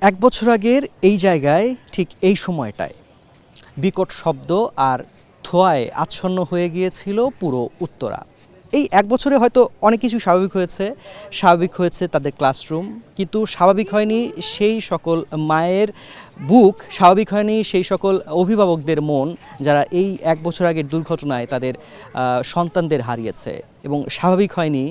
এক বছর আগের এই জায়গায় ঠিক এই সময়টায় বিকট শব্দ আর ধোঁয়ায় আচ্ছন্ন হয়ে গিয়েছিল পুরো উত্তরা। এই এক বছরে হয়তো অনেক কিছু স্বাভাবিক হয়েছে তাদের ক্লাসরুম, কিন্তু স্বাভাবিক হয়নি সেই সকল মায়ের বুক, স্বাভাবিক হয়নি সেই সকল অভিভাবকদের মন যারা এই এক বছর আগের দুর্ঘটনায় তাদের সন্তানদের হারিয়েছে, এবং স্বাভাবিক হয়নি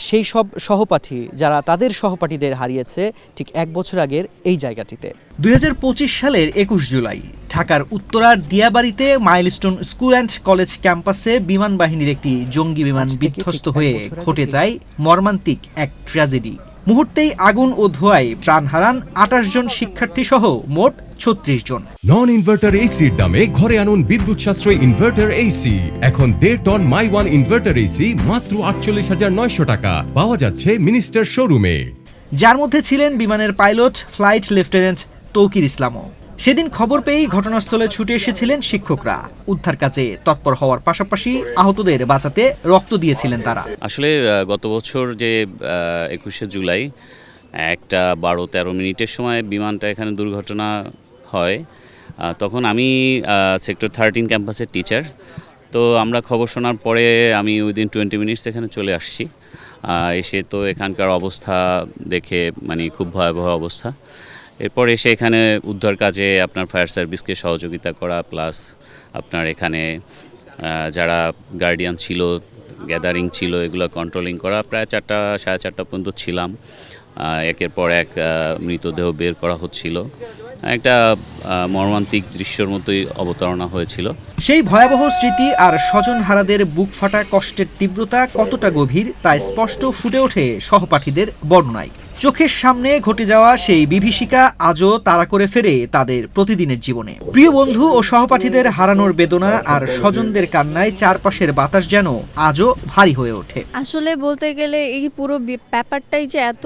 সেই সব সহপাঠী যারা তাদের সহপাঠীদের হারিয়েছে ঠিক এক বছর আগের এই জায়গাটিতে। 2025 সালের 21 জুলাই ঢাকার উত্তরার দিয়াবাড়িতে মাইলস্টোন স্কুল অ্যান্ড কলেজ ক্যাম্পাসে বিমান বাহিনীর একটি জঙ্গি বিমান বিধ্বস্ত হয়ে ঘটে যায় মর্মান্তিক এক ট্র্যাজেডি। মুহূর্তেই আগুন ও ধোঁয়ায় প্রাণ হারান 28 জন শিক্ষার্থী সহ মোট 36 জন। নন ইনভার্টার এসির দামে ঘরে আনুন বিদ্যুৎ সাশ্রয়ী ইনভার্টার এসি। এখন 1.5 ton my one inverter AC মাত্র 48,900 টাকা পাওয়া যাচ্ছে মিনিস্টার শোরুমে। যার মধ্যে ছিলেন বিমানের পাইলট ফ্লাইট লেফটেন্যান্ট তৌকির ইসলামও। সেদিন খবর পেয়েই ঘটনাস্থলে ছুটে এসেছিলেন শিক্ষকরা। উদ্ধার কাজে তৎপর হওয়ার পাশাপাশি আহতদের বাঁচাতে রক্ত দিয়েছিলেন তারা। আসলে গত বছর যে 21শে জুলাই একটা 12-13 মিনিটের সময় বিমানটা এখানে দুর্ঘটনা হয়, তখন আমি সেক্টর 13 ক্যাম্পাসের টিচার। তো আমরা খবর শোনার পরে আমি উইদিন 20 মিনিটস এখানে চলে আসছি। এসে তো এখানকার অবস্থা দেখে মানে খুব ভয়াবহ অবস্থা। এরপর এসে এখানে উদ্ধার কাজে আপনার ফায়ার সার্ভিসকে সহযোগিতা করা, প্লাস আপনার এখানে যারা গার্ডিয়ান ছিল, গ্যাদারিং ছিল, এগুলো কন্ট্রোলিং করা। প্রায় 4টা-4:30 পর্যন্ত ছিলাম। একের পর এক মৃতদেহ বের করা হচ্ছিল। একটা মর্মান্তিক দৃশ্যের মতোই অবতারণা হয়েছিল। সেই ভয়াবহ স্মৃতি আর স্বজনহারাদের বুক ফাটা কষ্টের তীব্রতা কতটা গভীর তা স্পষ্ট ফুটে ওঠে সহপাঠীদের বর্ণনায়। চোখের সামনে ঘটে যাওয়া সেই বিভীষিকা আজও তাড়া করে ফেরে তাদের প্রতিদিনের জীবনে। প্রিয় বন্ধু ও সহপাঠীদের হারানোর বেদনা আর স্বজনদের কান্নায় চারপাশের বাতাস যেন আজও ভারী হয়ে ওঠে। আসলে বলতে গেলে এই পুরো ব্যাপারটাই যে এত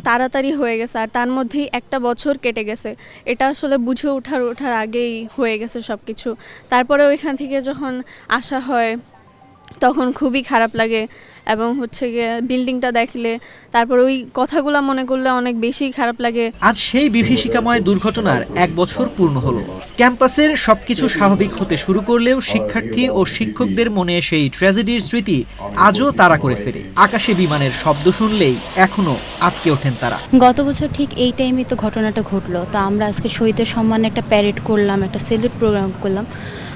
তাড়াতাড়ি হয়ে গেছে, আর তার মধ্যেই একটা বছর কেটে গেছে, এটা আসলে বুঝে ওঠার আগেই হয়ে গেছে সব কিছু। তারপরে ওইখান থেকে যখন আসা হয় তখন খুবই খারাপ লাগে, এবং হচ্ছে গিয়ে বিল্ডিংটা দেখলে তারপর ওই কথাগুলো মনে করলে অনেক বেশি খারাপ লাগে। আজ সেই বিভীষিকাময় দুর্ঘটনার 1 বছর পূর্ণ হলো। ক্যাম্পাসের সবকিছু স্বাভাবিক হতে শুরু করলেও শিক্ষার্থী ও শিক্ষকদের মনে সেই ট্র্যাজেডির স্মৃতি আজও তাড়া করে ফেরে। আকাশে বিমানের শব্দ শুনলেই এখনো আটকে ওঠেন তারা। গত বছর ঠিক এই টাইমে তো ঘটনাটা ঘটলো, তো আমরা আজকে শহীদের সম্মানে একটা প্যারেড করলাম, একটা সেলুট প্রোগ্রাম করলাম।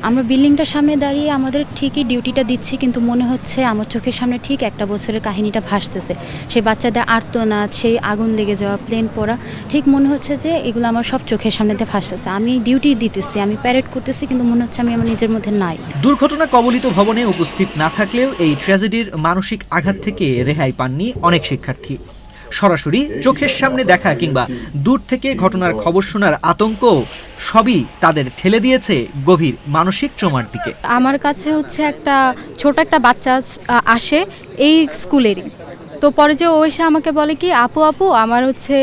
আমরা বিল্ডিংটার সামনে দাঁড়িয়ে আমাদের ঠিকই ডিউটিটা দিচ্ছি, কিন্তু মনে হচ্ছে আমার চোখের সামনে ঠিক একটা বছরের কাহিনীটা ভাসতেছে। সেই বাচ্চাদের আর্তনাদ, সেই আগুন লেগে যাওয়া, প্লেন পড়া, ঠিক মনে হচ্ছে যে এগুলো আমার সব চোখের সামনে দিয়ে ভাসতেছে। আমি ডিউটি দিতেছি, আমি প্যারেড করতেছি, কিন্তু মনে হচ্ছে আমি আমার নিজের মধ্যে নাই। দুর্ঘটনা কবলিত ভবনে উপস্থিত না থাকলেও এই ট্র্যাজেডির মানসিক আঘাত থেকে রেহাই পাননি অনেক শিক্ষার্থী। সরাসরি চোখের সামনে দেখা কিংবা দূর থেকে ঘটনার খবর শোনার আতঙ্ক সবই তাদের ঠেলে দিয়েছে গভীর মানসিক ট্রমার দিকে। আমার কাছে হচ্ছে একটা ছোট একটা বাচ্চা আসে এই স্কুলেরই, তো পরে যে ও এসে আমাকে বলে কি আপু আমার হচ্ছে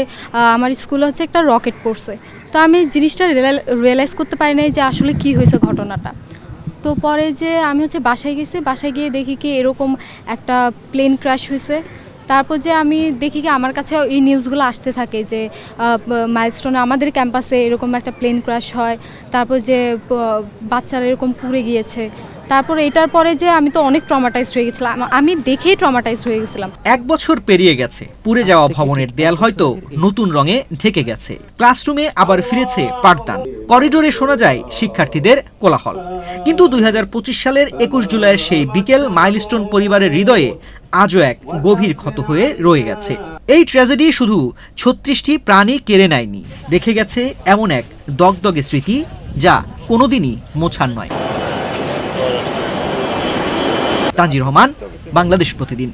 আমার স্কুলে হচ্ছে একটা রকেট পড়ছে। তো আমি জিনিসটা রিয়েলাইজ করতে পারি নাই যে আসলে কি হয়েছে ঘটনাটা। তো পরে যে আমি হচ্ছে বাসায় গেছি, বাসায় গিয়ে দেখি কি এরকম একটা প্লেন ক্র্যাশ হয়েছে। তারপর যে আমি দেখি কি আমার কাছে এই নিউজগুলো আসতে থাকে যে মাইলস্টোনে আমাদের ক্যাম্পাসে এরকম একটা প্লেন ক্র্যাশ হয়, তারপর যে বাচ্চারা এরকম পুড়ে গিয়েছে। তারপর এটার পরে যে আমি তো অনেক ট্রমাটাইজড হয়ে গেছিলাম, আমি দেখেই ট্রমাটাইজড হয়ে গেছিলাম। 1 বছর পেরিয়ে গেছে, পুড়ে যাওয়া ভবনের দেয়াল হয়তো নতুন রঙে ঢেকে গেছে, ক্লাসরুমে আবার ফিরেছে পাঠদান, করিডোরে শোনা যায় শিক্ষার্থীদের কোলাহল। কিন্তু 2025 সালের 21 জুলাইয়ের সেই বিকেল মাইলস্টোন পরিবারের হৃদয়ে আজও এক গভীর ক্ষত হয়ে রয়ে গেছে। এই ট্র্যাজেডি শুধু 36টি প্রাণী কেড়ে নেয়নি, রেখে গেছে এমন এক দগদগে স্মৃতি যা কোনোদিনই মোছার নয়। তানজির রহমান, বাংলাদেশ প্রতিদিন।